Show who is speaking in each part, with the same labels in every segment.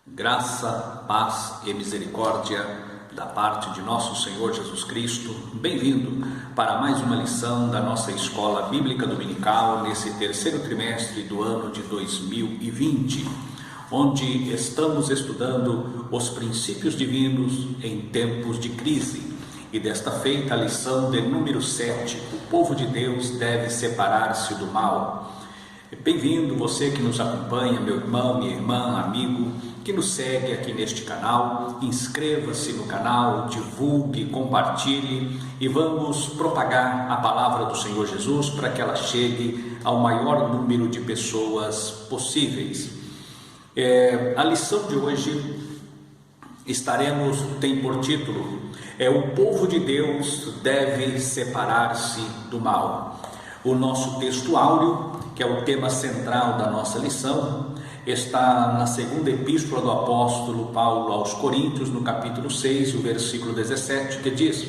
Speaker 1: Graça, paz e misericórdia da parte de nosso Senhor Jesus Cristo. Bem-vindo para mais uma lição da nossa Escola Bíblica Dominical nesse terceiro trimestre do ano de 2020, onde estamos estudando os princípios divinos em tempos de crise. E desta feita a lição de número 7, o povo de Deus deve separar-se do mal. Bem-vindo você que nos acompanha, meu irmão, minha irmã, amigo, que nos segue aqui neste canal. Inscreva-se no canal, divulgue, compartilhe e vamos propagar a palavra do Senhor Jesus para que ela chegue ao maior número de pessoas possíveis. A lição de hoje tem por título: o povo de Deus deve separar-se do mal. O nosso texto áureo, que é o tema central da nossa lição, está na segunda epístola do apóstolo Paulo aos Coríntios, no capítulo 6, o versículo 17, que diz: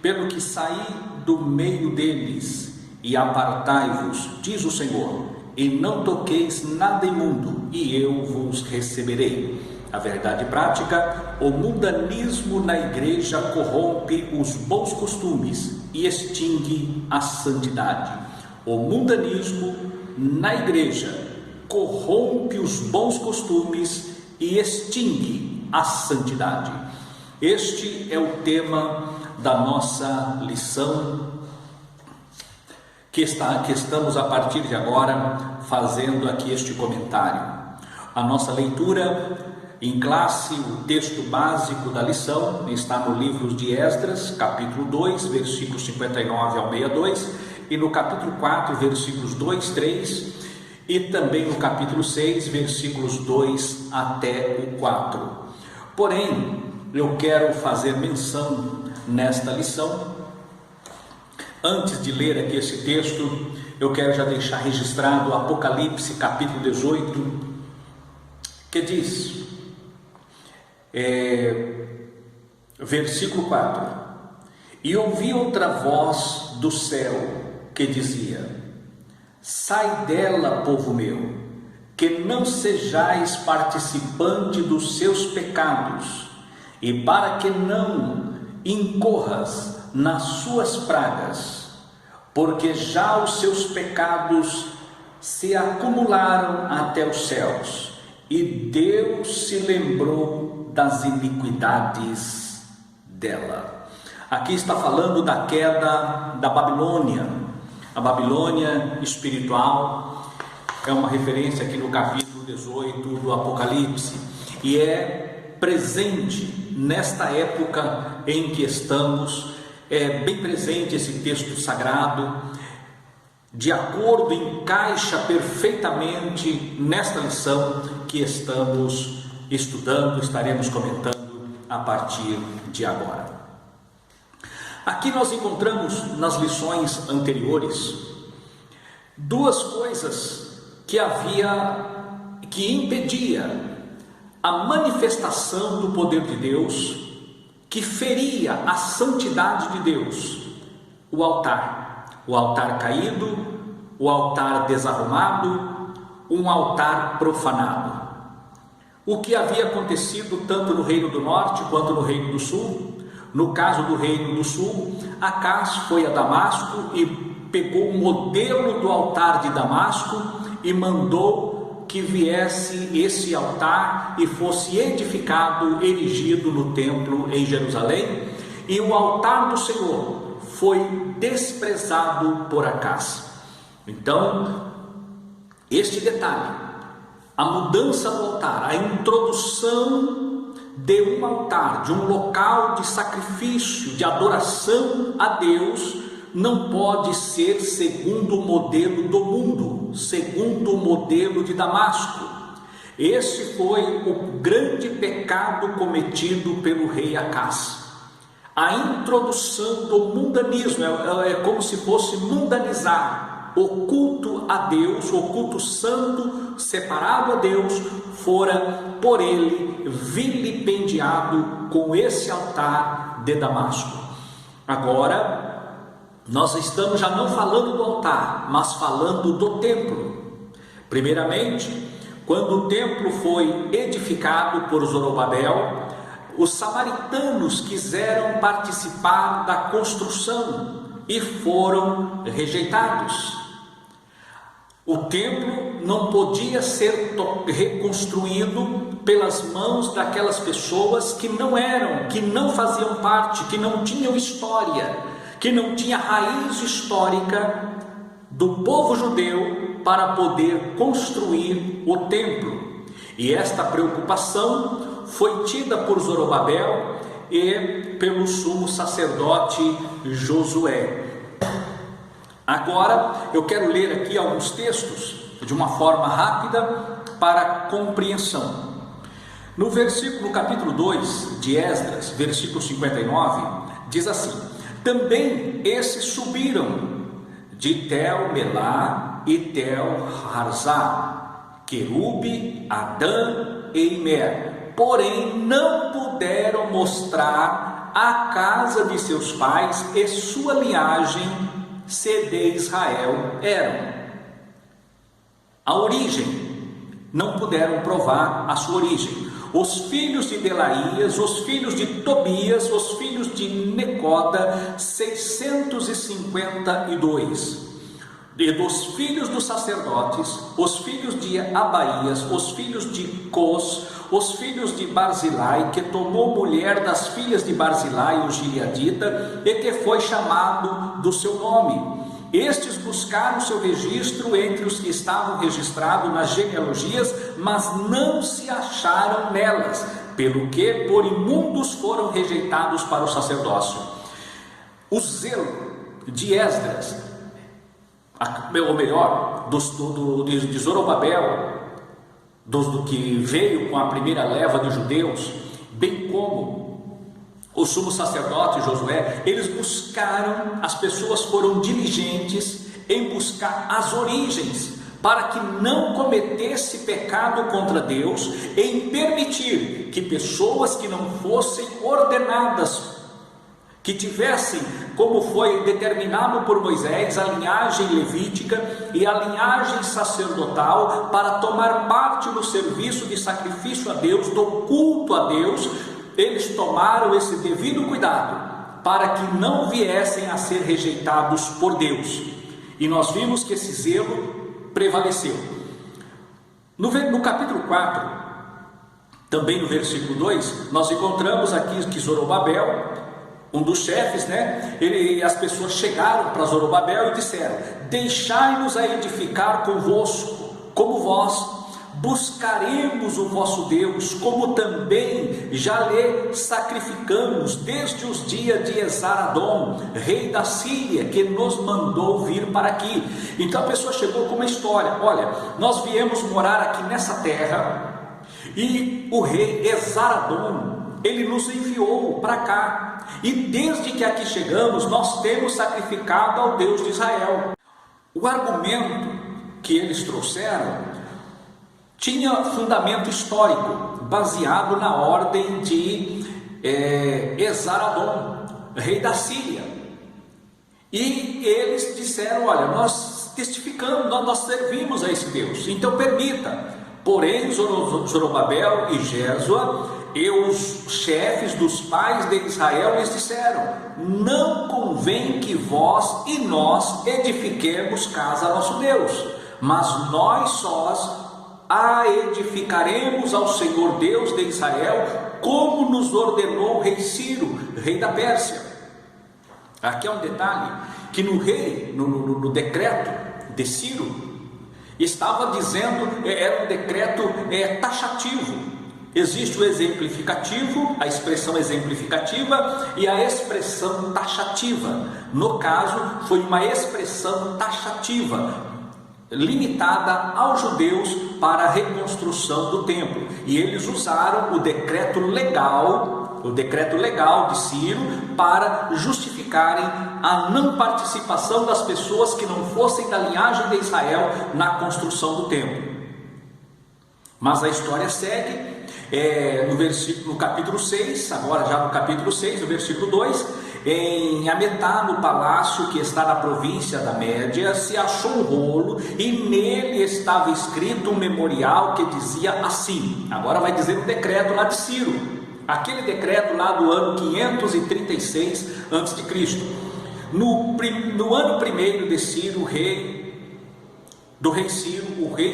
Speaker 1: pelo que saí do meio deles e apartai-vos, diz o Senhor, e não toqueis nada imundo, e eu vos receberei. A verdade prática: o mundanismo na igreja corrompe os bons costumes e extingue a santidade. O mundanismo na igreja corrompe os bons costumes e extingue a santidade. Este é o tema da nossa lição que estamos a partir de agora fazendo aqui este comentário. A nossa leitura em classe, o texto básico da lição está no livro de Esdras, capítulo 2, versículos 59 ao 62, e no capítulo 4, versículos 2, 3, e também no capítulo 6, versículos 2 até o 4. Porém, eu quero fazer menção nesta lição, antes de ler aqui esse texto, eu quero já deixar registrado o Apocalipse, capítulo 18, que diz, versículo 4: e ouvi outra voz do céu que dizia: sai dela, povo meu, que não sejais participante dos seus pecados, e para que não incorras nas suas pragas, porque já os seus pecados se acumularam até os céus, e Deus se lembrou das iniquidades dela. Aqui está falando da queda da Babilônia. A Babilônia espiritual é uma referência aqui no capítulo 18 do Apocalipse, e é presente nesta época em que estamos, é bem presente esse texto sagrado, de acordo, encaixa perfeitamente nesta lição que estamos estudando, estaremos comentando a partir de agora. Aqui nós encontramos nas lições anteriores duas coisas que impedia a manifestação do poder de Deus, que feria a santidade de Deus: o altar caído, o altar desarrumado, um altar profanado. O que havia acontecido tanto no Reino do Norte quanto no Reino do Sul. No caso do Reino do Sul, Acás foi a Damasco e pegou o modelo do altar de Damasco e mandou que viesse esse altar e fosse edificado, erigido no templo em Jerusalém, e o altar do Senhor foi desprezado por Acás. Então, este detalhe, a mudança do altar, a introdução de um altar, de um local de sacrifício, de adoração a Deus, não pode ser segundo o modelo do mundo, segundo o modelo de Damasco. Esse foi o grande pecado cometido pelo rei Acás. A introdução do mundanismo, é como se fosse mundanizar o culto a Deus, o culto santo, separado a Deus, fora por ele vilipendiado com esse altar de Damasco. Agora, nós estamos já não falando do altar, mas falando do templo. Primeiramente, quando o templo foi edificado por Zorobabel, os samaritanos quiseram participar da construção e foram rejeitados. O templo não podia ser reconstruído pelas mãos daquelas pessoas que não faziam parte, que não tinham história, que não tinha raiz histórica do povo judeu para poder construir o templo. E esta preocupação foi tida por Zorobabel e pelo sumo sacerdote Josué. Agora eu quero ler aqui alguns textos de uma forma rápida para compreensão. No capítulo 2 de Esdras, versículo 59, diz assim: também esses subiram de Tel-Melá e Tel-Harzá, Querube, Adã e Imer, porém não puderam mostrar a casa de seus pais e sua linhagem, se de Israel eram. A origem, não puderam provar a sua origem. Os filhos de Delaías, os filhos de Tobias, os filhos de Necoda, 652. E dos filhos dos sacerdotes, os filhos de Abaías, os filhos de Cos, os filhos de Barzilai, que tomou mulher das filhas de Barzilai, o gileadita, e que foi chamado do seu nome. Estes buscaram seu registro entre os que estavam registrados nas genealogias, mas não se acharam nelas, pelo que por imundos foram rejeitados para o sacerdócio. O zelo de Esdras, ou melhor, de Zorobabel, do que veio com a primeira leva de judeus, bem como o sumo sacerdote Josué, eles buscaram, as pessoas foram diligentes em buscar as origens, para que não cometesse pecado contra Deus, em permitir que pessoas que não fossem ordenadas, que tivessem, como foi determinado por Moisés, a linhagem levítica e a linhagem sacerdotal, para tomar parte no serviço de sacrifício a Deus, do culto a Deus. Eles tomaram esse devido cuidado para que não viessem a ser rejeitados por Deus. E nós vimos que esse zelo prevaleceu. No capítulo 4, também no versículo 2, nós encontramos aqui que Zorobabel, um dos chefes, as pessoas chegaram para Zorobabel e disseram: deixai-nos a edificar convosco, como vós. Buscaremos o vosso Deus, como também já lhe sacrificamos desde os dias de Esaradom, rei da Síria, que nos mandou vir para aqui. Então a pessoa chegou com uma história: olha, nós viemos morar aqui nessa terra e o rei Esaradom, ele nos enviou para cá, e desde que aqui chegamos nós temos sacrificado ao Deus de Israel. O argumento que eles trouxeram tinha fundamento histórico, baseado na ordem de Esaradom, rei da Síria. E eles disseram: olha, nós testificamos, nós servimos a esse Deus, então permita. Porém, Zorobabel e Jesua e os chefes dos pais de Israel lhes disseram: não convém que vós e nós edifiquemos casa a nosso Deus, mas nós sós a edificaremos ao Senhor Deus de Israel, como nos ordenou o rei Ciro, rei da Pérsia. Aqui é um detalhe, que no decreto de Ciro, estava dizendo, era um decreto taxativo. Existe o exemplificativo, a expressão exemplificativa e a expressão taxativa. No caso, foi uma expressão taxativa, limitada aos judeus para a reconstrução do templo, e eles usaram o decreto legal de Ciro para justificarem a não participação das pessoas que não fossem da linhagem de Israel na construção do templo. Mas a história segue. No capítulo 6, agora já no capítulo 6, no versículo 2, em Ametá, no palácio que está na província da Média, se achou um rolo e nele estava escrito um memorial que dizia assim. Agora vai dizer o decreto lá de Ciro, aquele decreto lá do ano 536 a.C. No ano primeiro de Ciro, o rei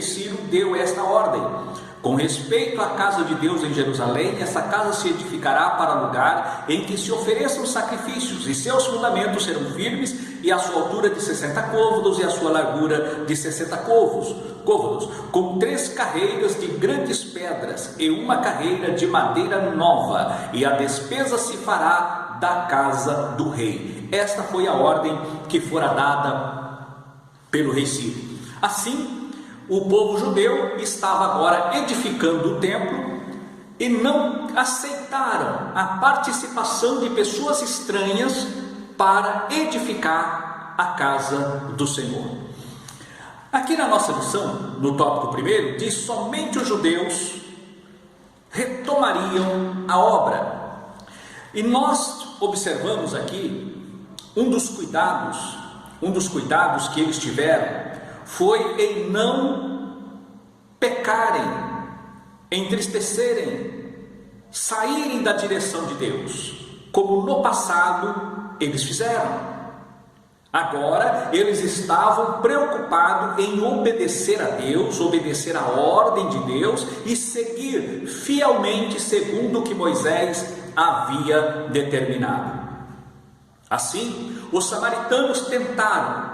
Speaker 1: Ciro deu esta ordem: com respeito à casa de Deus em Jerusalém, essa casa se edificará para lugar em que se ofereçam sacrifícios, e seus fundamentos serão firmes, e a sua altura de 60 côvados e a sua largura de 60 côvados, com 3 carreiras de grandes pedras e uma carreira de madeira nova, e a despesa se fará da casa do rei. Esta foi a ordem que fora dada pelo rei Ciro. Assim, o povo judeu estava agora edificando o templo e não aceitaram a participação de pessoas estranhas para edificar a casa do Senhor. Aqui na nossa lição, no tópico primeiro, diz: somente os judeus retomariam a obra. E nós observamos aqui um dos cuidados que eles tiveram foi em não pecarem, entristecerem, saírem da direção de Deus, como no passado eles fizeram. Agora eles estavam preocupados em obedecer a Deus, obedecer a ordem de Deus e seguir fielmente segundo o que Moisés havia determinado. Assim, os samaritanos tentaram,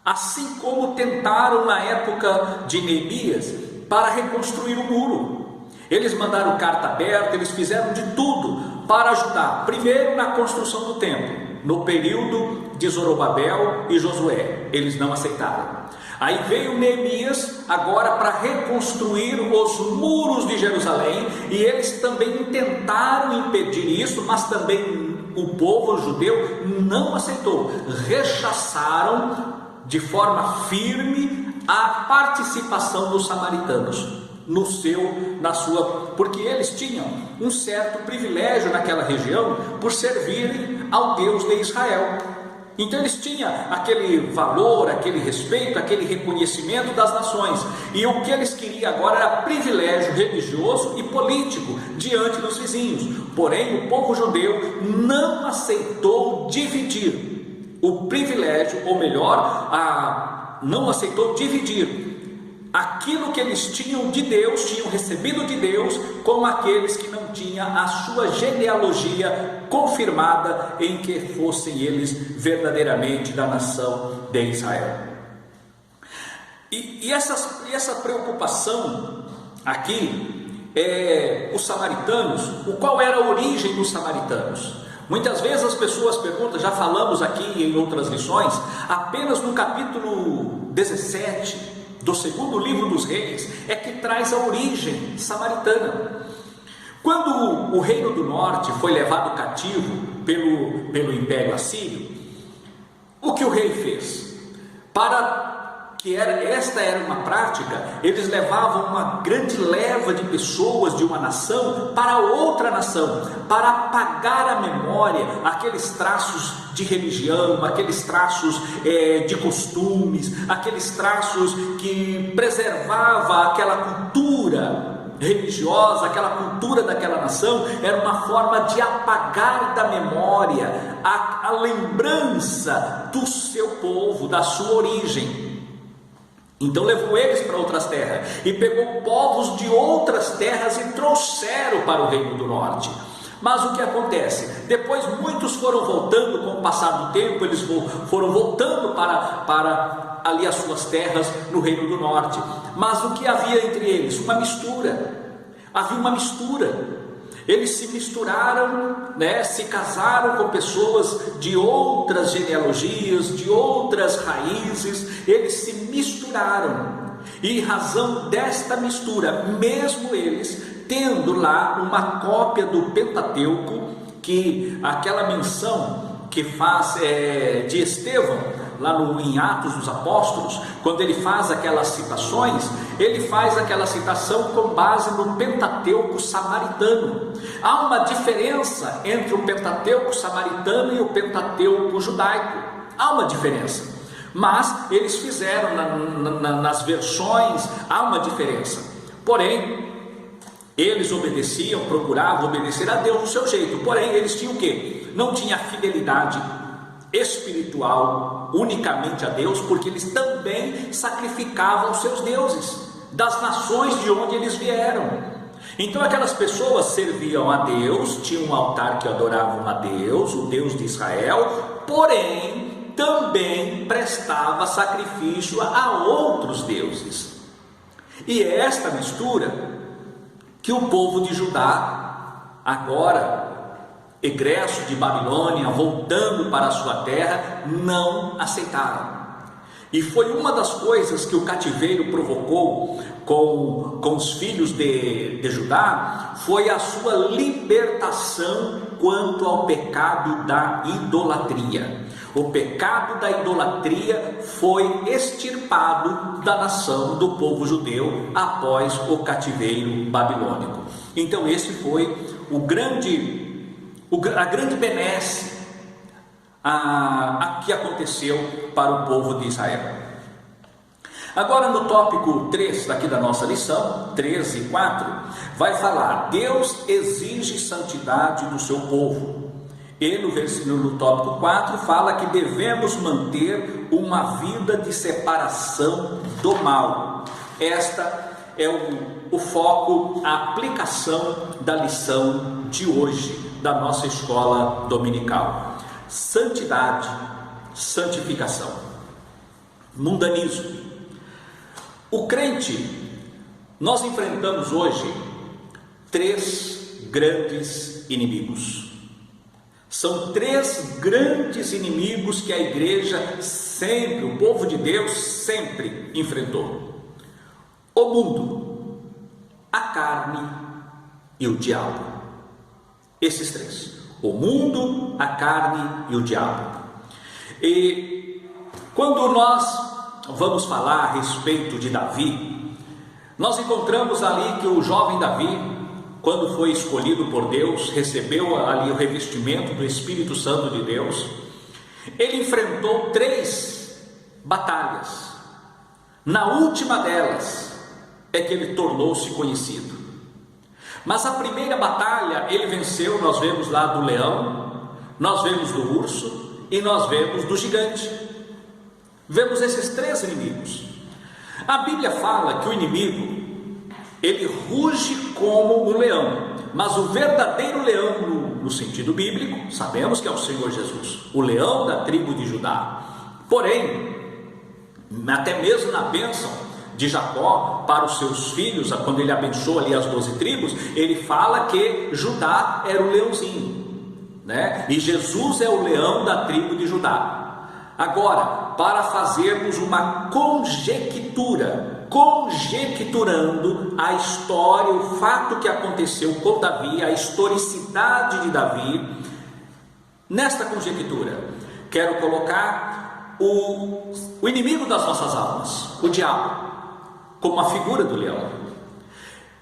Speaker 1: assim como tentaram na época de Neemias, para reconstruir o muro. Eles mandaram carta aberta, eles fizeram de tudo para ajudar, primeiro na construção do templo, no período de Zorobabel e Josué. Eles não aceitaram. Aí veio Neemias agora para reconstruir os muros de Jerusalém, e eles também tentaram impedir isso, mas também o povo judeu não aceitou, rechaçaram de forma firme a participação dos samaritanos porque eles tinham um certo privilégio naquela região por servirem ao Deus de Israel. Então eles tinham aquele valor, aquele respeito, aquele reconhecimento das nações, e o que eles queriam agora era privilégio religioso e político diante dos vizinhos. Porém, o povo judeu não aceitou dividir o privilégio, ou melhor, não aceitou dividir aquilo que eles tinham de Deus, tinham recebido de Deus, com aqueles que não tinham a sua genealogia confirmada em que fossem eles verdadeiramente da nação de Israel. E essa preocupação aqui, os samaritanos, qual era a origem dos samaritanos? Muitas vezes as pessoas perguntam, já falamos aqui em outras lições, apenas no capítulo 17 do segundo livro dos reis é que traz a origem samaritana. Quando o reino do norte foi levado cativo pelo Império Assírio, o que o rei fez? Esta era uma prática, eles levavam uma grande leva de pessoas de uma nação para outra nação, para apagar a memória, aqueles traços de religião, aqueles traços de costumes, aqueles traços que preservava aquela cultura religiosa, aquela cultura daquela nação. Era uma forma de apagar da memória a lembrança do seu povo, da sua origem. Então levou eles para outras terras e pegou povos de outras terras e trouxeram para o reino do norte. Mas o que acontece? Depois muitos foram voltando, com o passar do tempo, eles foram voltando para ali as suas terras no reino do norte. Mas o que havia entre eles? Uma mistura. Havia uma mistura. Eles se misturaram, se casaram com pessoas de outras genealogias, de outras raízes. Eles se misturaram. E em razão desta mistura, mesmo eles tendo lá uma cópia do Pentateuco, que aquela menção que faz de Estevão, lá em Atos dos Apóstolos, quando ele faz aquelas citações, ele faz aquela citação com base no Pentateuco samaritano. Há uma diferença entre o Pentateuco samaritano e o Pentateuco judaico. Há uma diferença, mas eles fizeram nas versões, há uma diferença. Porém, eles obedeciam, procuravam obedecer a Deus do seu jeito. Porém, eles tinham o quê? Não tinha fidelidade espiritual unicamente a Deus, porque eles também sacrificavam os seus deuses das nações de onde eles vieram. Então aquelas pessoas serviam a Deus, tinham um altar que adoravam a Deus, o Deus de Israel, porém também prestava sacrifício a outros deuses. E é esta mistura que o povo de Judá, agora egresso de Babilônia, voltando para a sua terra, não aceitaram. E foi uma das coisas que o cativeiro provocou com os filhos de Judá, foi a sua libertação quanto ao pecado da idolatria. O pecado da idolatria foi extirpado da nação do povo judeu após o cativeiro babilônico. Então esse foi a grande benesse que aconteceu para o povo de Israel. Agora no tópico 3 daqui da nossa lição, 3 e 4, vai falar: Deus exige santidade do seu povo. E no tópico 4 fala que devemos manter uma vida de separação do mal. Esta é o foco, a aplicação da lição de hoje, da nossa escola dominical. Santidade, santificação, mundanismo. O crente, nós enfrentamos hoje 3 grandes inimigos. São 3 grandes inimigos que a igreja sempre, o povo de Deus sempre enfrentou: o mundo, a carne e o diabo. Esses 3: o mundo, a carne e o diabo. E quando nós vamos falar a respeito de Davi, nós encontramos ali que o jovem Davi, quando foi escolhido por Deus, recebeu ali o revestimento do Espírito Santo de Deus, ele enfrentou 3 batalhas. Na última delas é que ele tornou-se conhecido. Mas a primeira batalha ele venceu, nós vemos lá do leão, nós vemos do urso e nós vemos do gigante. Vemos esses 3 inimigos. A Bíblia fala que o inimigo, ele ruge como um leão, mas o verdadeiro leão no sentido bíblico, sabemos que é o Senhor Jesus, o leão da tribo de Judá. Porém, até mesmo na bênção de Jacó para os seus filhos, quando ele abençoa ali as 12 tribos, ele fala que Judá era o leãozinho, né? E Jesus é o leão da tribo de Judá. Agora, para fazermos uma conjecturando a história, o fato que aconteceu com Davi, a historicidade de Davi, nesta conjectura, quero colocar o inimigo das nossas almas, o diabo, como uma figura do leão.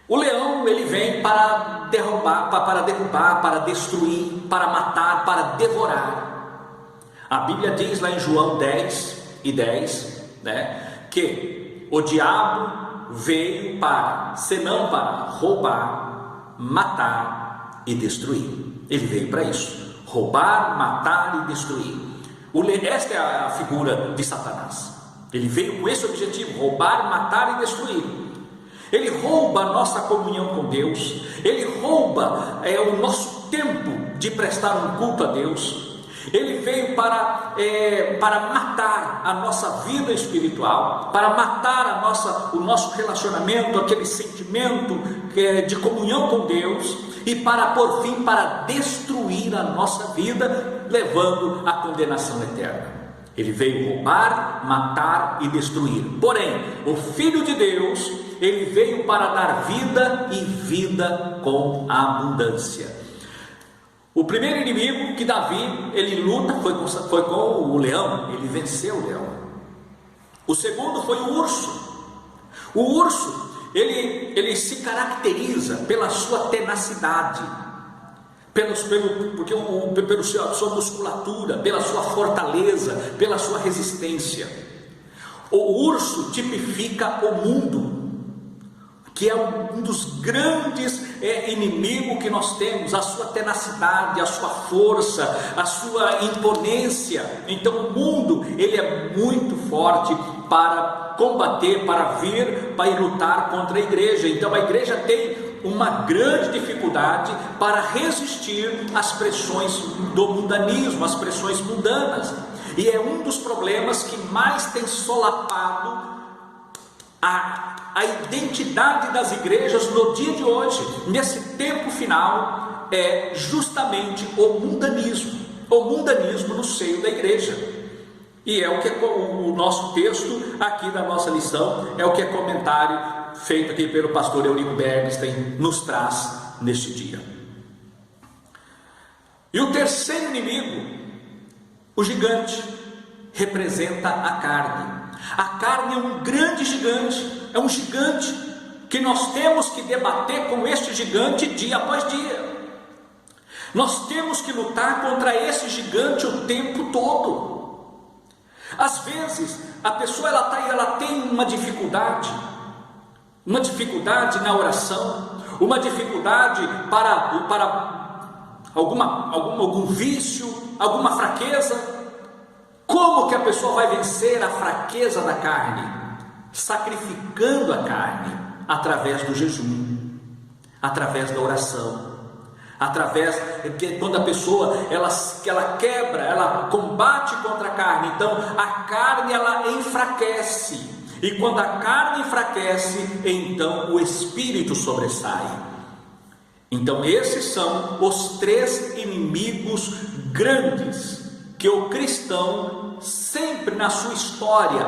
Speaker 1: O leão, ele vem para derrubar, para destruir, para matar, para devorar. A Bíblia diz lá em João 10:10, né, que o diabo veio senão para roubar, matar e destruir. Ele veio para isso: roubar, matar e destruir. Esta é a figura de Satanás. Ele veio com esse objetivo: roubar, matar e destruir. Ele rouba a nossa comunhão com Deus, ele rouba o nosso tempo de prestar um culto a Deus. Ele veio para matar a nossa vida espiritual, para matar o nosso relacionamento, aquele sentimento de comunhão com Deus, e por fim, para destruir a nossa vida, levando à condenação eterna. Ele veio roubar, matar e destruir. Porém, o Filho de Deus, ele veio para dar vida e vida com abundância. O primeiro inimigo que Davi, ele luta, foi com o leão, ele venceu o leão. O segundo foi o urso. O urso, ele se caracteriza pela sua tenacidade, pela sua musculatura, pela sua fortaleza, pela sua resistência. O urso tipifica o mundo, que é um dos grandes inimigos que nós temos, a sua tenacidade, a sua força, a sua imponência. Então o mundo, ele é muito forte para combater, para vir, para ir lutar contra a igreja. Então a igreja tem uma grande dificuldade para resistir às pressões do mundanismo, às pressões mundanas. E é um dos problemas que mais tem solapado a identidade das igrejas no dia de hoje, nesse tempo final, é justamente o mundanismo no seio da igreja. E é o que o nosso texto aqui da nossa lição, é o que é comentário feito aqui pelo pastor Eurico Bernstein nos traz neste dia. E o terceiro inimigo, o gigante, representa a carne. A carne é um grande gigante, é um gigante que nós temos que debater com este gigante dia após dia. Nós temos que lutar contra esse gigante o tempo todo. Às vezes a pessoa ela tem uma dificuldade na oração, uma dificuldade para algum vício, alguma fraqueza. Como que a pessoa vai vencer a fraqueza da carne? Sacrificando a carne através do jejum, através da oração, através que quando a pessoa ela quebra, ela combate contra a carne, então a carne ela enfraquece, e quando a carne enfraquece, então o espírito sobressai. Então esses são os três inimigos grandes que o cristão sempre na sua história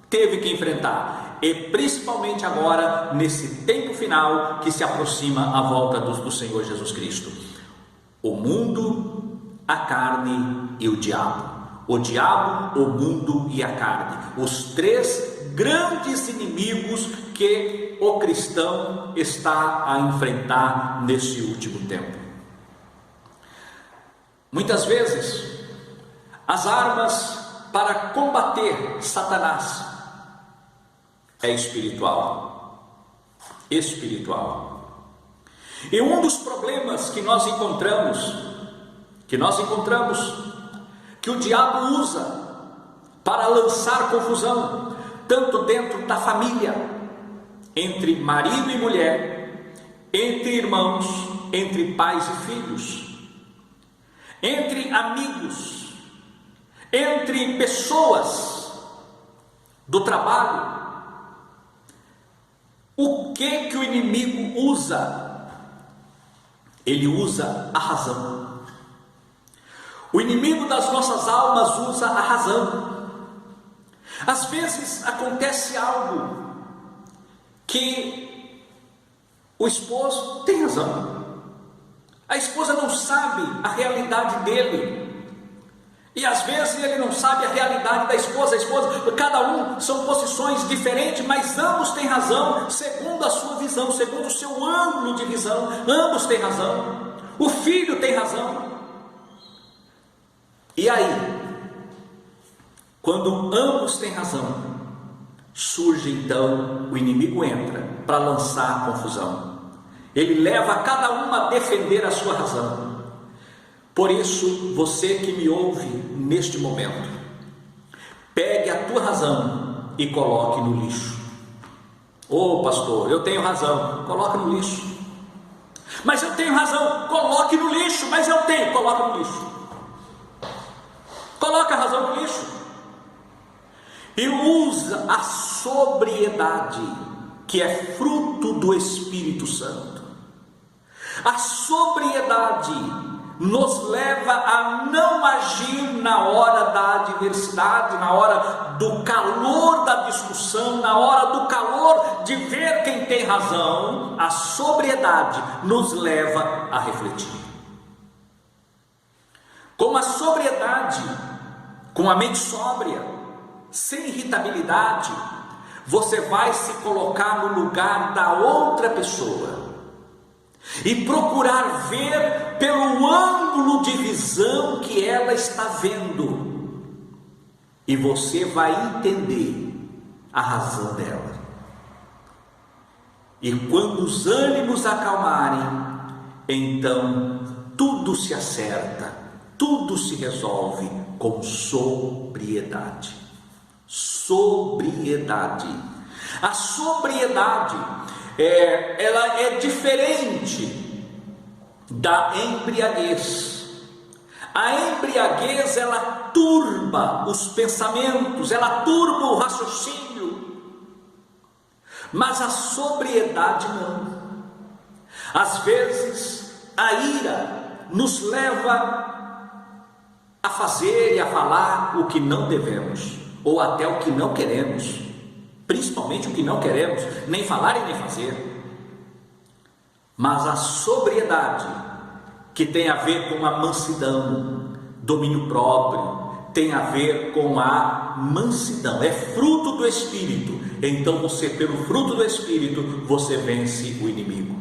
Speaker 1: teve que enfrentar, e principalmente agora nesse tempo final que se aproxima à volta do Senhor Jesus Cristo: o mundo, a carne e o diabo. O diabo, o mundo e a carne, os três grandes inimigos que o cristão está a enfrentar nesse último tempo. Muitas vezes as armas para combater Satanás é espiritual. E um dos problemas que nós encontramos, que o diabo usa para lançar confusão, tanto dentro da família, entre marido e mulher, entre irmãos, entre pais e filhos, entre amigos, entre pessoas do trabalho. O que o inimigo usa? Ele usa a razão. O inimigo das nossas almas usa a razão. Às vezes acontece algo que o esposo tem razão, a esposa não sabe a realidade dele, e às vezes ele não sabe a realidade da esposa. Cada um são posições diferentes, mas ambos têm razão, segundo a sua visão, segundo o seu ângulo de visão, ambos têm razão. O filho tem razão. E aí, quando ambos têm razão, surge então, o inimigo entra para lançar a confusão. Ele leva cada um a defender a sua razão. Por isso, você que me ouve neste momento, pegue a tua razão e coloque no lixo. Pastor, eu tenho razão, coloque no lixo. Mas eu tenho razão, coloque no lixo. Mas eu tenho, coloque no lixo. Coloca a razão no lixo. E usa a sobriedade, que é fruto do Espírito Santo. A sobriedade nos leva a não agir na hora da adversidade, na hora do calor da discussão, na hora do calor de ver quem tem razão. A sobriedade nos leva a refletir. com a sobriedade, com a mente sóbria, sem irritabilidade, você vai se colocar no lugar da outra pessoa e procurar ver pelo ângulo de visão que ela está vendo, e você vai entender a razão dela. E quando os ânimos acalmarem, então tudo se acerta, tudo se resolve com sobriedade. Sobriedade. A sobriedade ela é diferente da embriaguez. A embriaguez, ela turba os pensamentos, ela turba o raciocínio, mas a sobriedade não. Às vezes a ira nos leva a fazer e a falar o que não devemos, ou até o que não queremos, principalmente o que não queremos, nem falar e nem fazer. Mas a sobriedade, que tem a ver com a mansidão, domínio próprio, tem a ver com a mansidão, é fruto do Espírito. Então você, pelo fruto do Espírito, você vence o inimigo.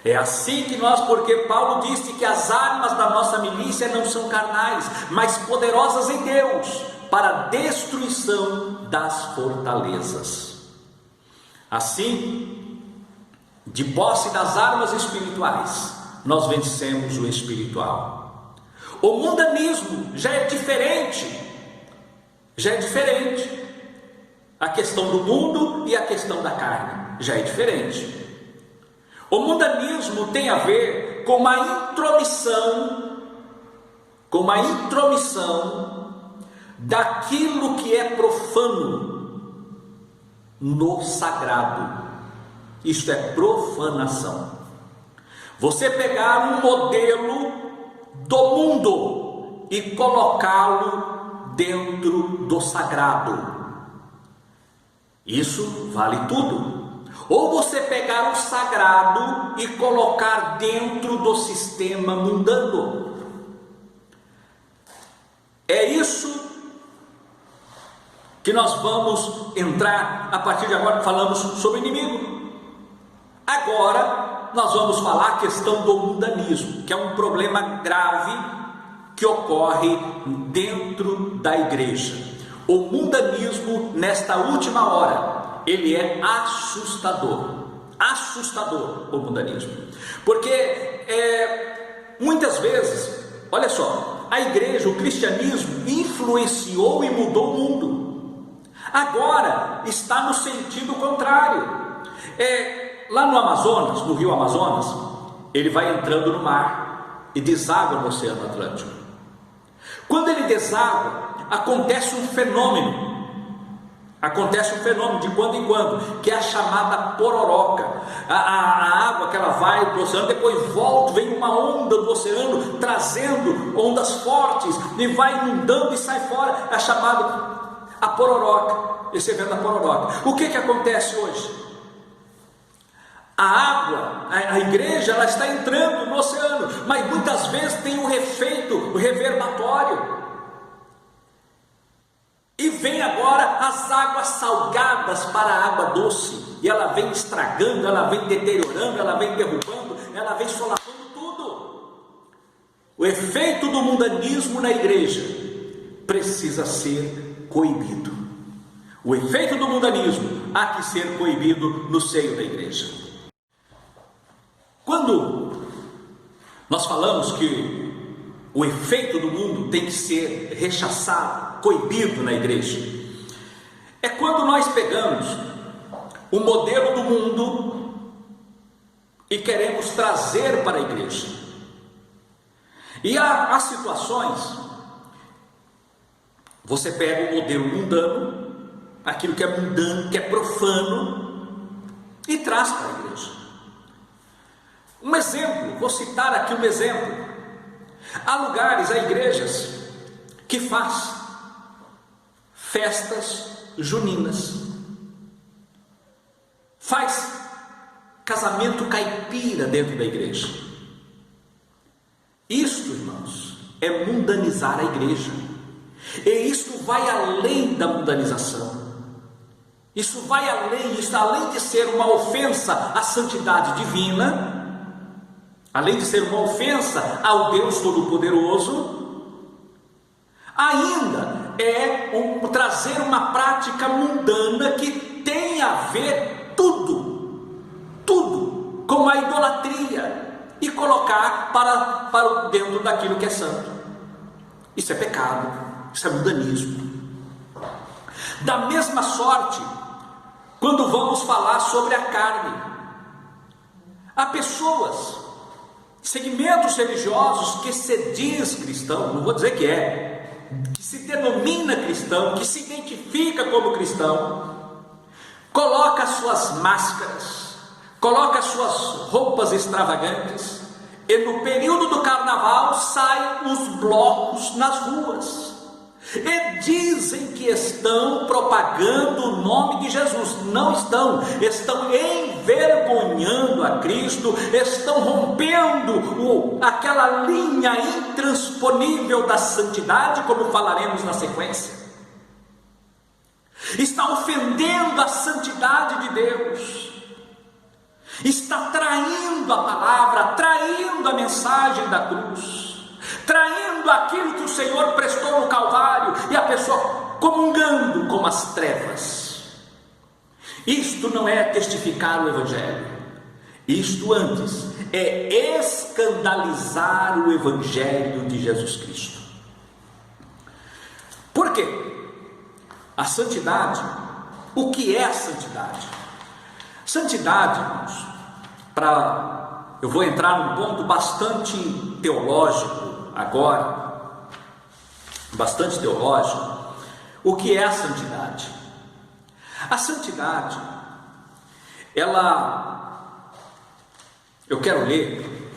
Speaker 1: É assim que nós, porque Paulo disse que as armas da nossa milícia não são carnais, mas poderosas em Deus, para a destruição das fortalezas. Assim, de posse das armas espirituais, nós vencemos o espiritual. O mundanismo já é diferente. A questão do mundo e a questão da carne já é diferente. O mundanismo tem a ver com uma intromissão daquilo que é profano no sagrado. Isto é profanação. Você pegar um modelo do mundo e colocá-lo dentro do sagrado, isso vale tudo. Ou você pegar o sagrado e colocar dentro do sistema mundano. É isso que nós vamos entrar a partir de agora. Falamos sobre inimigo. Agora nós vamos falar a questão do mundanismo, que é um problema grave que ocorre dentro da igreja. O mundanismo, nesta última hora, ele é assustador o mundanismo, porque muitas vezes, olha só, a igreja, o cristianismo influenciou e mudou o mundo. Agora está no sentido contrário. Lá no Amazonas, no rio Amazonas, ele vai entrando no mar e deságua no Oceano Atlântico. Quando ele deságua, acontece um fenômeno de quando em quando, que é a chamada pororoca. A água que ela vai para o oceano, depois volta, vem uma onda do oceano, trazendo ondas fortes, e vai inundando e sai fora, é chamada a pororoca, esse evento da pororoca. O que acontece hoje? A água, a igreja, ela está entrando no oceano, mas muitas vezes tem um efeito, o reverbatório. E vem agora as águas salgadas para a água doce, e ela vem estragando, ela vem deteriorando, ela vem derrubando, ela vem solapando tudo. O efeito do mundanismo na igreja precisa ser coibido. O efeito do mundanismo há que ser coibido no seio da igreja. Quando nós falamos que o efeito do mundo tem que ser rechaçado, coibido na igreja, é quando nós pegamos o modelo do mundo e queremos trazer para a igreja. E há situações, você pega o modelo mundano, aquilo que é mundano, que é profano, e traz para a igreja. Um exemplo, vou citar aqui um exemplo. Há lugares, há igrejas que faz festas juninas, faz casamento caipira dentro da igreja. Isto, irmãos, é mundanizar a igreja. E isso vai além da mundanização. Isso vai além, isso além de ser uma ofensa à santidade divina, além de ser uma ofensa ao Deus Todo-Poderoso, ainda é trazer uma prática mundana que tem a ver tudo com a idolatria e colocar para dentro daquilo que é santo. Isso é pecado, isso é mundanismo. Da mesma sorte, quando vamos falar sobre a carne, há pessoas, segmentos religiosos que se diz cristão, não vou dizer que se denomina cristão, que se identifica como cristão, coloca suas máscaras, coloca suas roupas extravagantes, e no período do carnaval saem os blocos nas ruas, e dizem que estão propagando o nome de Jesus. Não estão, estão envergonhando a Cristo, estão rompendo aquela linha intransponível da santidade, como falaremos na sequência. Está ofendendo a santidade de Deus, está traindo a palavra, traindo a mensagem da cruz, traindo aquilo que o Senhor prestou no Calvário, e a pessoa comungando com as trevas. Isto não é testificar o Evangelho, isto antes é escandalizar o Evangelho de Jesus Cristo. Por quê? A santidade, o que é a santidade? Santidade, irmãos, eu vou entrar num ponto bastante teológico agora, bastante teológico. O que é a santidade? A santidade, eu quero ler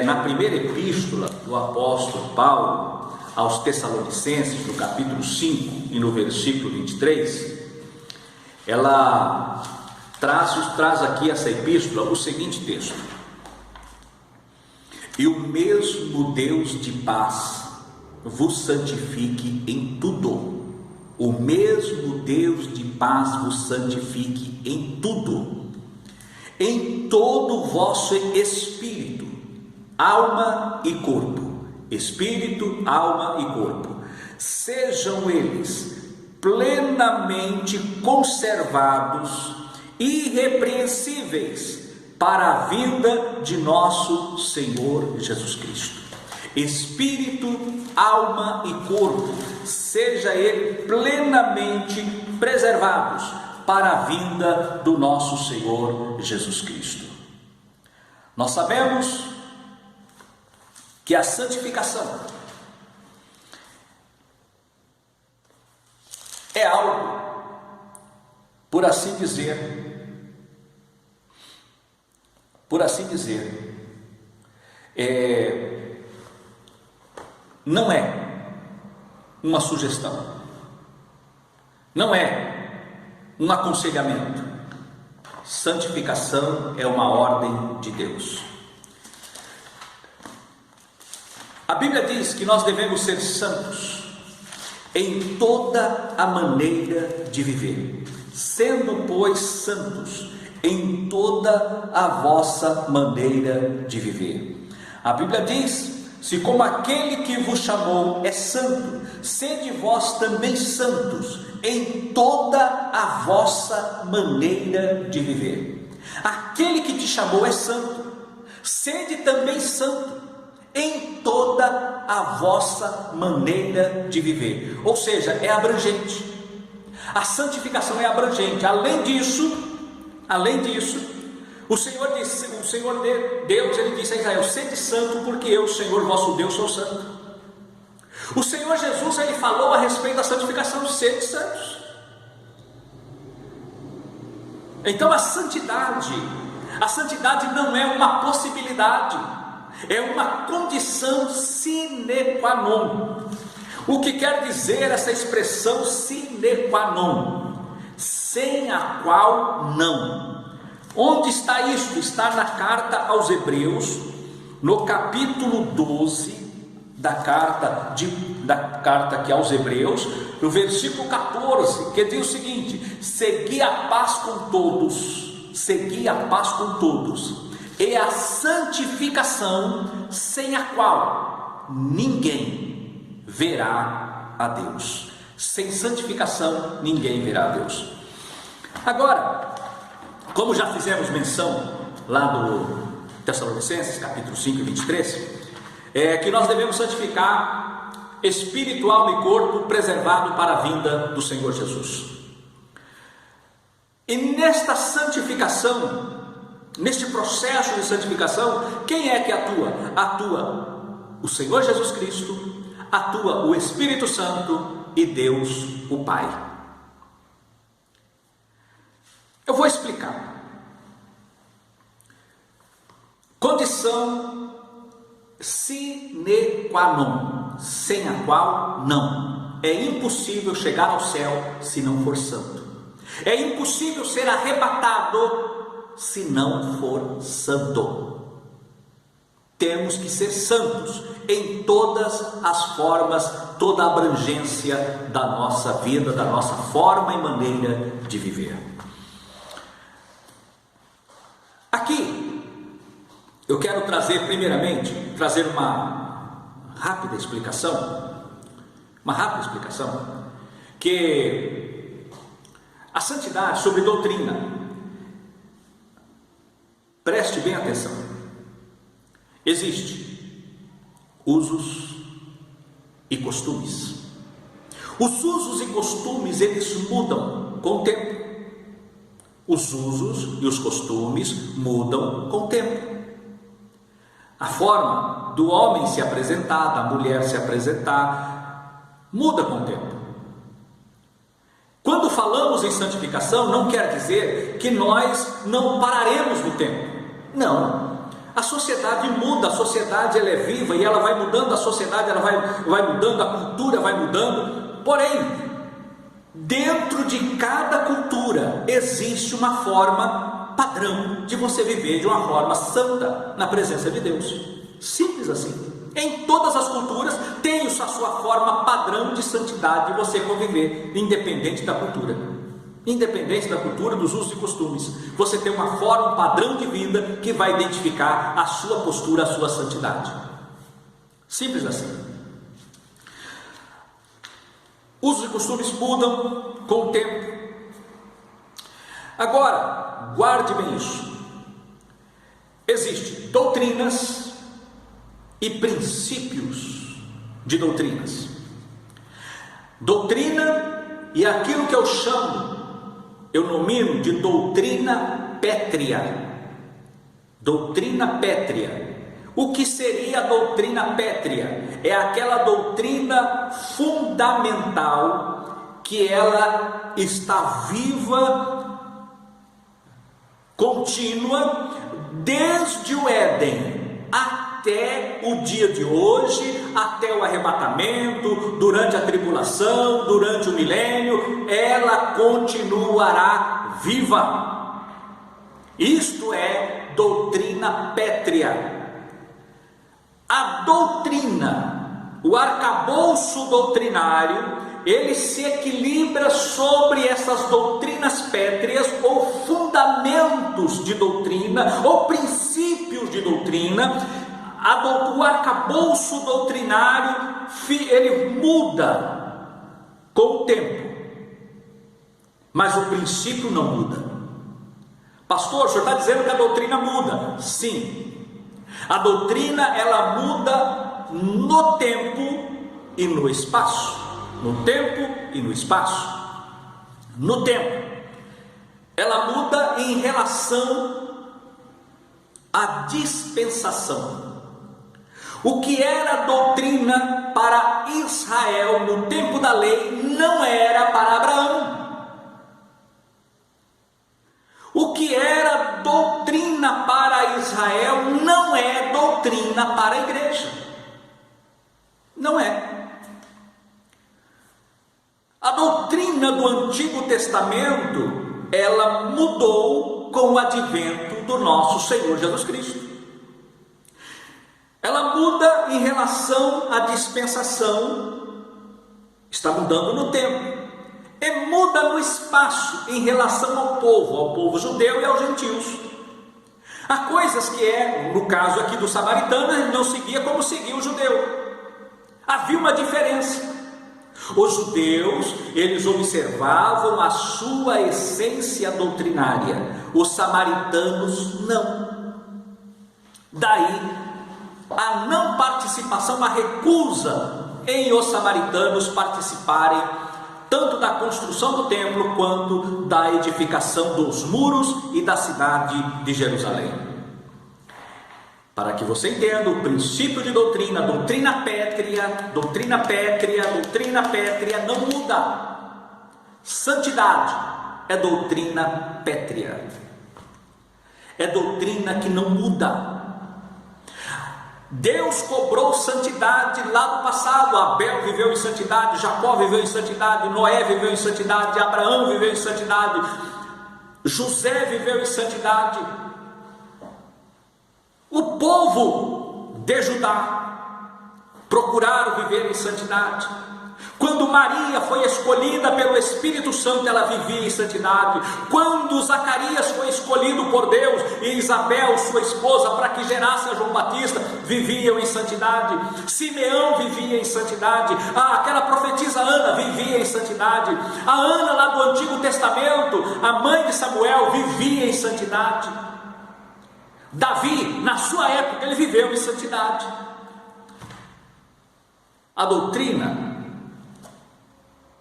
Speaker 1: na primeira epístola do apóstolo Paulo aos Tessalonicenses, no capítulo 5 e no versículo 23, ela traz aqui essa epístola o seguinte texto: e o mesmo Deus de paz vos santifique em tudo. O mesmo Deus de paz vos santifique em tudo, em todo o vosso espírito, alma e corpo. Espírito, alma e corpo, sejam eles plenamente conservados, irrepreensíveis, para a vinda de nosso Senhor Jesus Cristo. Espírito, alma e corpo, seja ele plenamente preservados para a vinda do nosso Senhor Jesus Cristo. Nós sabemos que a santificação é algo, por assim dizer, não é uma sugestão, não é um aconselhamento. Santificação é uma ordem de Deus. A Bíblia diz que nós devemos ser santos em toda a maneira de viver, sendo, pois, santos em toda a vossa maneira de viver. A Bíblia diz: se como aquele que vos chamou é santo, sede vós também santos em toda a vossa maneira de viver. Aquele que te chamou é santo, sede também santo em toda a vossa maneira de viver. Ou seja, é abrangente. A santificação é abrangente. Além disso, o Senhor Deus, ele disse a Israel: sede santo, porque eu, Senhor vosso Deus, sou santo. O Senhor Jesus, ele falou a respeito da santificação: sede santos. Então a santidade não é uma possibilidade, é uma condição sine qua non. O que quer dizer essa expressão sine qua non? Sem a qual não. Onde está isto? Está na carta aos Hebreus, no capítulo 12, da carta aqui aos Hebreus, no versículo 14, que diz o seguinte: segui a paz com todos, e a santificação, sem a qual ninguém verá a Deus. Sem santificação ninguém verá a Deus. Agora, como já fizemos menção lá no Tessalonicenses, capítulo 5 e 23, que nós devemos santificar espírito, alma e corpo, preservado para a vinda do Senhor Jesus. E nesta santificação, neste processo de santificação, quem é que atua? Atua o Senhor Jesus Cristo, atua o Espírito Santo e Deus o Pai. Eu vou explicar. Condição sine qua non, sem a qual não. É impossível chegar ao céu se não for santo. É impossível ser arrebatado se não for santo. Temos que ser santos em todas as formas, toda a abrangência da nossa vida, da nossa forma e maneira de viver. Aqui eu quero trazer uma rápida explicação, que a santidade sobre doutrina, preste bem atenção, existe usos e costumes. Os usos e costumes, eles mudam com o tempo. Os usos e os costumes mudam com o tempo. A forma do homem se apresentar, da mulher se apresentar, muda com o tempo. Quando falamos em santificação, não quer dizer que nós não pararemos no tempo. Não. A sociedade muda, a sociedade ela é viva e ela vai mudando, a sociedade ela vai mudando, a cultura vai mudando. Porém, dentro de cada cultura existe uma forma padrão de você viver de uma forma santa na presença de Deus. Simples assim. Em todas as culturas tem a sua forma padrão de santidade de você conviver, independente da cultura. Independente da cultura, dos usos e costumes, você tem uma forma, um padrão de vida que vai identificar a sua postura, a sua santidade. Simples assim. Usos e costumes mudam com o tempo. Agora, guarde bem isso. Existem doutrinas e princípios de doutrinas. Doutrina e aquilo que eu nomino de doutrina pétrea. Doutrina pétrea. O que seria a doutrina pétrea? É aquela doutrina fundamental que ela está viva, contínua, desde o Éden até o dia de hoje, até o arrebatamento, durante a tribulação, durante o milênio, ela continuará viva. Isto é doutrina pétrea. A doutrina, o arcabouço doutrinário, ele se equilibra sobre essas doutrinas pétreas, ou fundamentos de doutrina, ou princípios de doutrina. O arcabouço doutrinário, ele muda com o tempo, mas o princípio não muda. Pastor, o senhor está dizendo que a doutrina muda? Sim. A doutrina, ela muda no tempo e no espaço. No tempo e no espaço. No tempo, ela muda em relação à dispensação. O que era doutrina para Israel no tempo da lei não era para Abraão. O que era doutrina para Israel não é doutrina para a igreja. Não é. A doutrina do Antigo Testamento, ela mudou com o advento do nosso Senhor Jesus Cristo. Ela muda em relação à dispensação, está mudando no tempo, e muda no espaço em relação ao povo judeu e aos gentios. Há coisas que no caso aqui do samaritano, ele não seguia como seguia o judeu. Havia uma diferença. Os judeus, eles observavam a sua essência doutrinária, os samaritanos não. Daí a não participação, a recusa em os samaritanos participarem tanto da construção do templo quanto da edificação dos muros e da cidade de Jerusalém. Para que você entenda o princípio de doutrina, doutrina pétrea não muda. Santidade é doutrina pétrea. É doutrina que não muda. Deus cobrou santidade lá no passado. Abel viveu em santidade, Jacó viveu em santidade, Noé viveu em santidade, Abraão viveu em santidade, José viveu em santidade. O povo de Judá procuraram viver em santidade. Quando Maria foi escolhida pelo Espírito Santo, ela vivia em santidade. Quando Zacarias foi escolhido por Deus e Isabel, sua esposa, para que gerasse a João Batista, viviam em santidade. Simeão vivia em santidade. Aquela profetisa Ana vivia em santidade. A Ana lá do Antigo Testamento, a mãe de Samuel, vivia em santidade. Davi, na sua época, ele viveu em santidade. A doutrina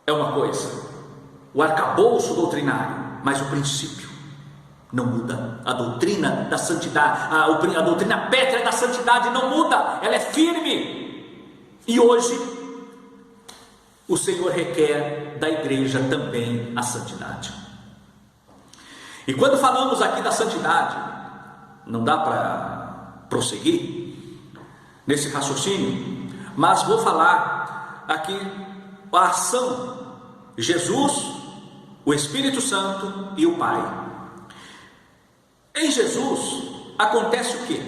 Speaker 1: é uma coisa, o arcabouço doutrinário, mas o princípio não muda. A doutrina da santidade, a doutrina pétrea da santidade não muda, ela é firme. E hoje o Senhor requer da igreja também a santidade. E quando falamos aqui da santidade, não dá para prosseguir nesse raciocínio, mas vou falar aqui a ação: Jesus, o Espírito Santo e o Pai. Em Jesus acontece o quê?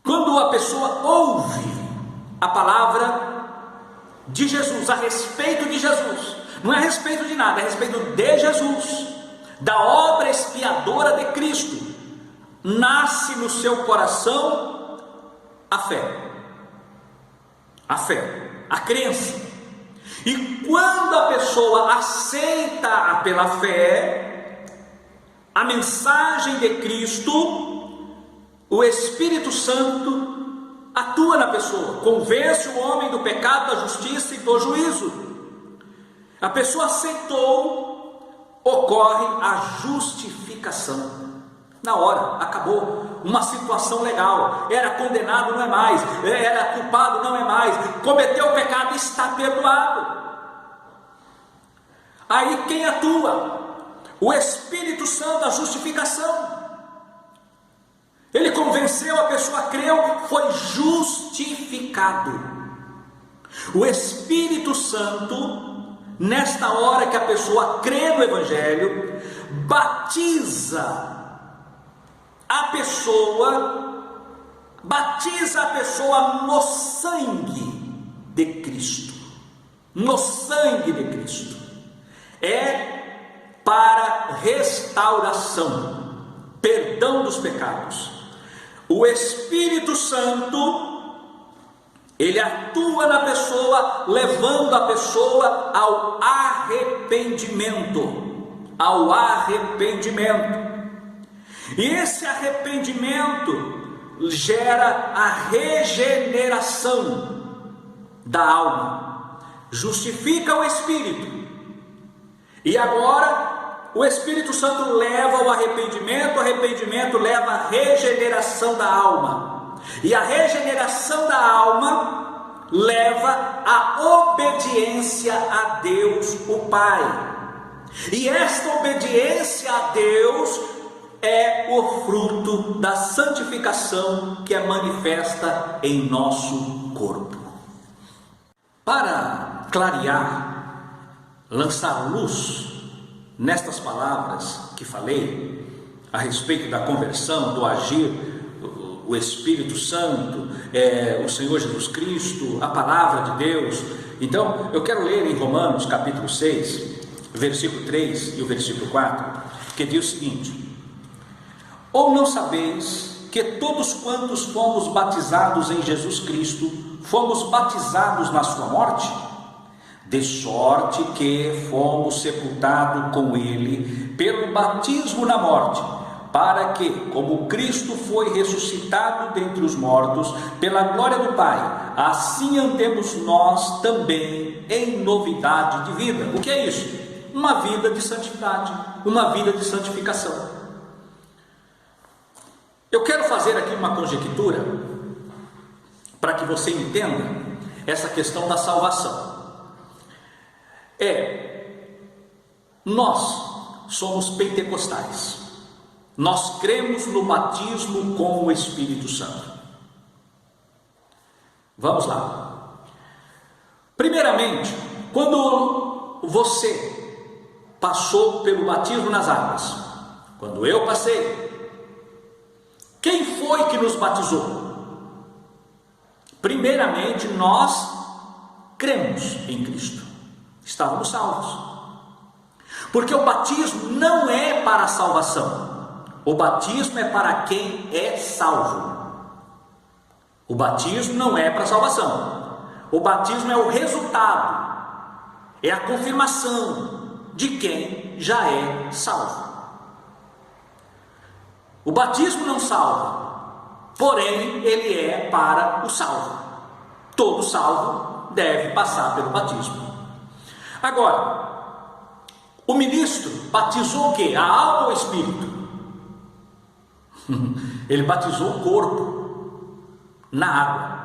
Speaker 1: Quando a pessoa ouve a palavra de Jesus, a respeito de Jesus, não é a respeito de nada, é a respeito de Jesus, da obra expiadora de Cristo, nasce no seu coração a fé, a crença. E quando a pessoa aceita pela fé a mensagem de Cristo, o Espírito Santo atua na pessoa, convence o homem do pecado, da justiça e do juízo. A pessoa aceitou, ocorre a justificação. Na hora, acabou. Uma situação legal, era condenado, não é mais, era culpado, não é mais, cometeu o pecado, está perdoado. Aí quem atua? O Espírito Santo da justificação. Ele convenceu, a pessoa creu, foi justificado. O Espírito Santo, nesta hora que a pessoa crê no Evangelho, batiza a pessoa no sangue de Cristo. No sangue de Cristo. É para restauração, perdão dos pecados. O Espírito Santo, ele atua na pessoa, levando a pessoa ao arrependimento. Ao arrependimento. E esse arrependimento gera a regeneração da alma, justifica o Espírito, e agora o Espírito Santo leva ao arrependimento, o arrependimento leva à regeneração da alma, e a regeneração da alma leva à obediência a Deus, o Pai, e esta obediência a Deus é o fruto da santificação que é manifesta em nosso corpo. Para clarear, lançar luz nestas palavras que falei a respeito da conversão, do agir o Espírito Santo, o Senhor Jesus Cristo, a palavra de Deus. Então, eu quero ler em Romanos capítulo 6, versículo 3 e o versículo 4, que diz o seguinte: ou não sabeis que todos quantos fomos batizados em Jesus Cristo, fomos batizados na sua morte? De sorte que fomos sepultados com ele pelo batismo na morte, para que, como Cristo foi ressuscitado dentre os mortos, pela glória do Pai, assim andemos nós também em novidade de vida. O que é isso? Uma vida de santidade, uma vida de santificação. Eu quero fazer aqui uma conjectura para que você entenda essa questão da salvação. Nós somos pentecostais, nós cremos no batismo com o Espírito Santo. Vamos lá. Primeiramente, quando você passou pelo batismo nas águas, quando eu passei, quem foi que nos batizou? Primeiramente, nós cremos em Cristo, estávamos salvos. Porque o batismo não é para a salvação, o batismo é para quem é salvo. O batismo não é para a salvação, o batismo é o resultado, é a confirmação de quem já é salvo. O batismo não salva, porém ele é para o salvo. Todo salvo deve passar pelo batismo. Agora, o ministro batizou o quê? A alma ou o espírito? Ele batizou o corpo na água.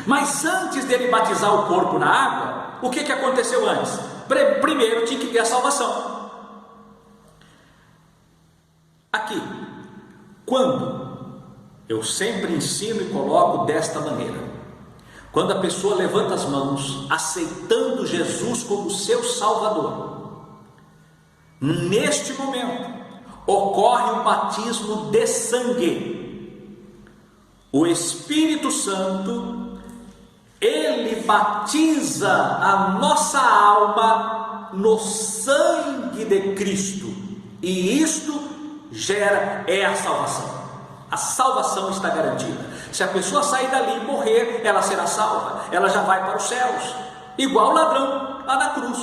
Speaker 1: Mas antes dele batizar o corpo na água, o que aconteceu antes? Primeiro tinha que ter a salvação. Aqui, quando eu sempre ensino e coloco desta maneira, quando a pessoa levanta as mãos, aceitando Jesus como seu Salvador, neste momento, ocorre um batismo de sangue. O Espírito Santo, ele batiza a nossa alma no sangue de Cristo, e isto é a salvação. A salvação está garantida. Se a pessoa sair dali e morrer, ela será salva, ela já vai para os céus, igual o ladrão lá na cruz.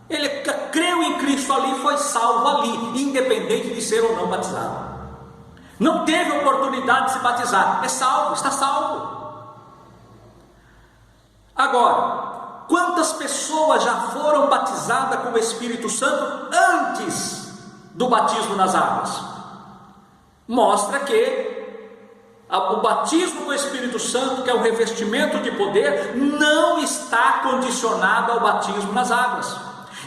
Speaker 1: Ele creu em Cristo ali, foi salvo ali, independente de ser ou não batizado. Não teve oportunidade de se batizar, é salvo, está salvo. Agora, quantas pessoas já foram batizadas com o Espírito Santo antes do batismo nas águas? Mostra que o batismo com o Espírito Santo, que é o revestimento de poder, não está condicionado ao batismo nas águas,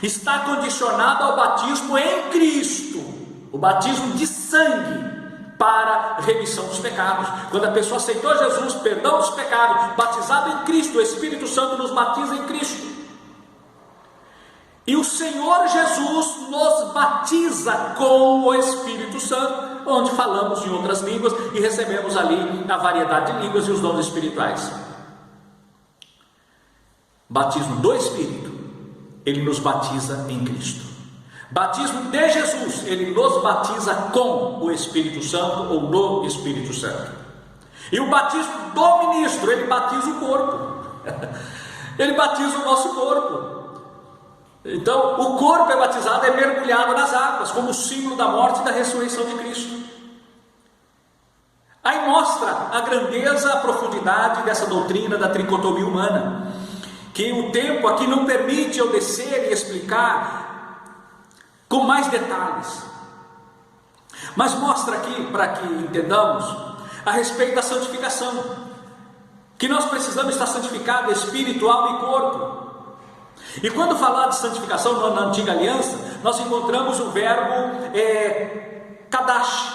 Speaker 1: está condicionado ao batismo em Cristo, o batismo de sangue para remissão dos pecados. Quando a pessoa aceitou Jesus, perdão dos pecados, batizado em Cristo, o Espírito Santo nos batiza em Cristo. E o Senhor Jesus nos batiza com o Espírito Santo, onde falamos em outras línguas e recebemos ali a variedade de línguas e os dons espirituais. Batismo do Espírito, ele nos batiza em Cristo. Batismo de Jesus, ele nos batiza com o Espírito Santo ou no Espírito Santo. E o batismo do ministro, ele batiza o corpo. Ele batiza o nosso corpo. Então, o corpo é batizado, é mergulhado nas águas, como símbolo da morte e da ressurreição de Cristo. Aí mostra a grandeza, a profundidade dessa doutrina da tricotomia humana, que o tempo aqui não permite eu descer e explicar com mais detalhes, mas mostra aqui, para que entendamos, a respeito da santificação, que nós precisamos estar santificados espiritual e corpo. E quando falar de santificação na antiga aliança, nós encontramos o verbo kadash,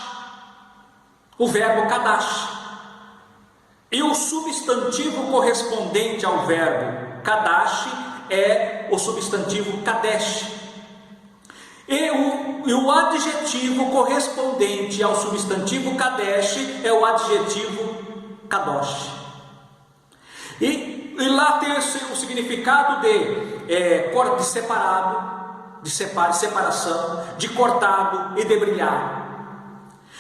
Speaker 1: o verbo kadash, e o substantivo correspondente ao verbo kadash é o substantivo kadesh. E o adjetivo correspondente ao substantivo Kadesh é o adjetivo Kadosh. E lá tem o significado de separado, de separação, de cortado e de brilhar.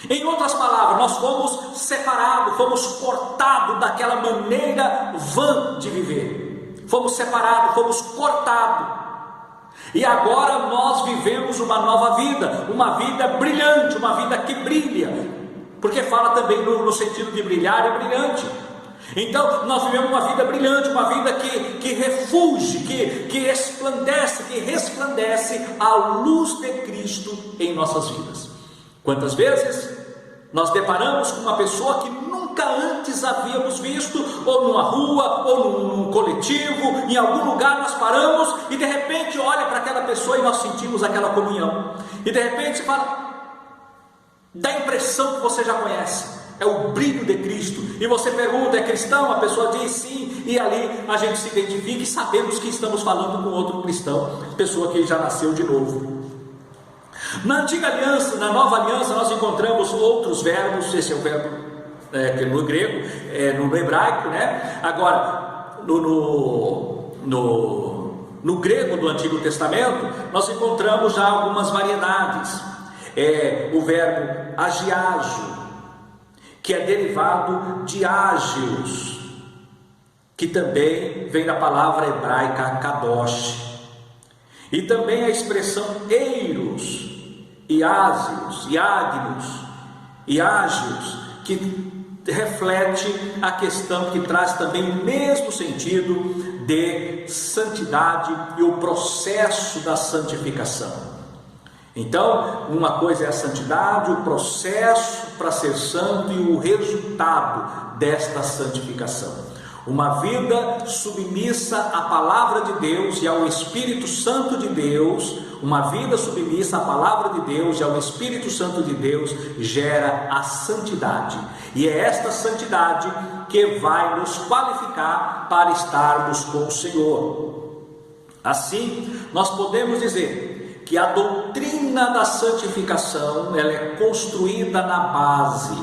Speaker 1: Em outras palavras, nós fomos separados, fomos cortados daquela maneira vã de viver. Fomos separados, fomos cortados. E agora nós vivemos uma nova vida, uma vida brilhante, uma vida que brilha. Porque fala também no sentido de brilhar e brilhante. Então nós vivemos uma vida brilhante, uma vida que refuge, que esplandece, que resplandece a luz de Cristo em nossas vidas. Quantas vezes nós deparamos com uma pessoa que nunca antes havíamos visto, ou numa rua, ou num coletivo, em algum lugar nós paramos e de repente olha para aquela pessoa e nós sentimos aquela comunhão. E de repente você fala, dá a impressão que você já conhece. É o brilho de Cristo. E você pergunta, é cristão? A pessoa diz sim. E ali a gente se identifica e sabemos que estamos falando com outro cristão, pessoa que já nasceu de novo. Na antiga aliança, na nova aliança, nós encontramos outros verbos. Esse é o verbo que no grego, no hebraico, né? Agora, no grego do Antigo Testamento, nós encontramos já algumas variedades. O verbo agiajo, que é derivado de ágios, que também vem da palavra hebraica kadosh. E também a expressão eiros, e ásios, e agnos, e ágios, que reflete a questão, que traz também o mesmo sentido de santidade e o processo da santificação. Então, uma coisa é a santidade, o processo para ser santo e o resultado desta santificação. Uma vida submissa à palavra de Deus e ao Espírito Santo de Deus, uma vida submissa à palavra de Deus e ao Espírito Santo de Deus gera a santidade. E é esta santidade que vai nos qualificar para estarmos com o Senhor. Assim, nós podemos dizer que a doutrina da santificação, ela é construída na base.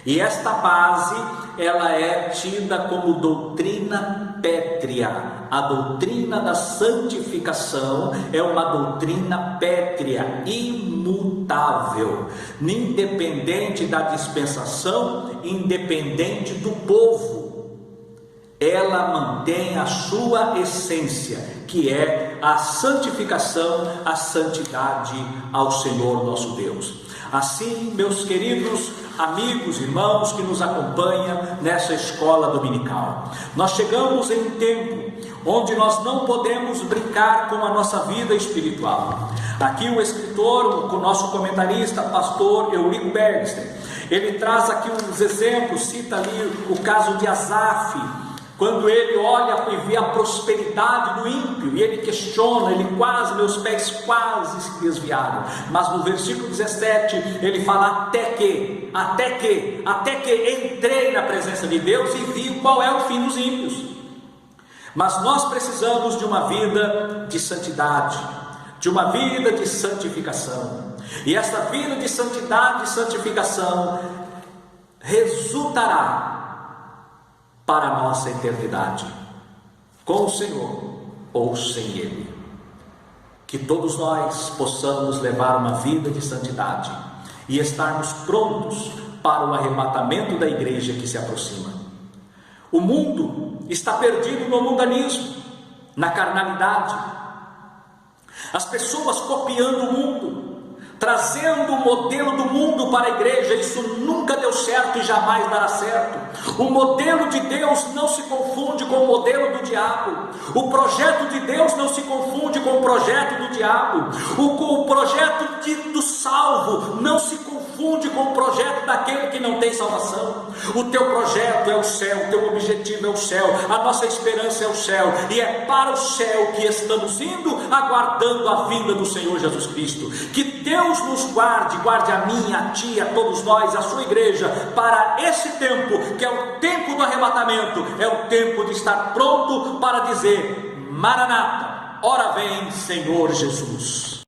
Speaker 1: E esta base, ela é tida como doutrina pétrea. A doutrina da santificação é uma doutrina pétrea, imutável, independente da dispensação, independente do povo. Ela mantém a sua essência, que é a santificação, a santidade ao Senhor nosso Deus. Assim, meus queridos amigos, irmãos que nos acompanham nessa escola dominical, nós chegamos em um tempo onde nós não podemos brincar com a nossa vida espiritual. Aqui o escritor, o nosso comentarista, pastor Eurico Bergsten, ele traz aqui uns exemplos, cita ali o caso de Asaf, quando ele olha e vê a prosperidade do ímpio, e ele questiona, meus pés quase se desviaram, mas no versículo 17, ele fala, até que entrei na presença de Deus e vi qual é o fim dos ímpios. Mas nós precisamos de uma vida de santidade, de uma vida de santificação, e essa vida de santidade e santificação resultará para a nossa eternidade, com o Senhor ou sem Ele. Que todos nós possamos levar uma vida de santidade e estarmos prontos para o arrebatamento da igreja que se aproxima. O mundo está perdido no mundanismo, na carnalidade. As pessoas copiando o mundo, trazendo o modelo do mundo para a igreja. Isso nunca deu certo e jamais dará certo. O modelo de Deus não se confunde com o modelo do diabo. O projeto de Deus não se confunde com o projeto do diabo. O projeto do salvo não se confunde com o projeto daquele que não tem salvação. O teu projeto é o céu, o teu objetivo é o céu, a nossa esperança é o céu, e é para o céu que estamos indo, aguardando a vinda do Senhor Jesus Cristo. Que Deus nos guarde a mim, a ti, a todos nós, a sua igreja, para esse tempo, que é o tempo do arrebatamento, é o tempo de estar pronto para dizer, Maranata, ora vem Senhor Jesus.